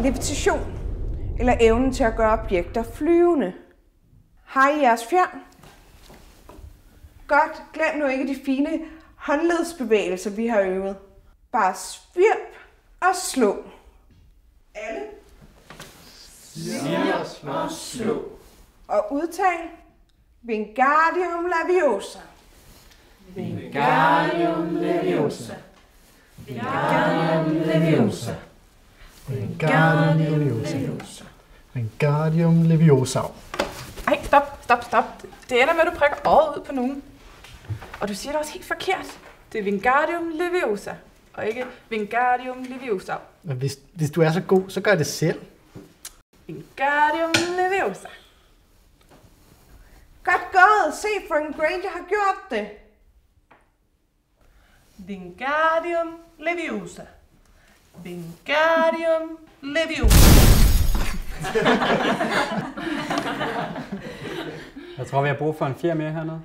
Levitation, eller evnen til at gøre objekter flyvende. Har I jeres fjern? Godt, glem nu ikke de fine håndledsbevægelser, vi har øvet. Bare svirp og slå. Alle. Svirp og slå. Og udtal Wingardium Leviosa. Wingardium Leviosa. Wingardium Leviosa. Wingardium Leviosa. Wingardium Leviosa. Ej, stop. Det ender med, at du prikker øjet ud på nogen. Og du siger det også helt forkert. Det er Wingardium Leviosa, og ikke Wingardium Leviosa. Hvis du er så god, så gør det selv. Wingardium Leviosa. Godt gået. Se, Frank Granger har gjort det. Wingardium Leviosa. Wingardium Leviosa. Jeg tror, vi har brug for en fjer mere hernede.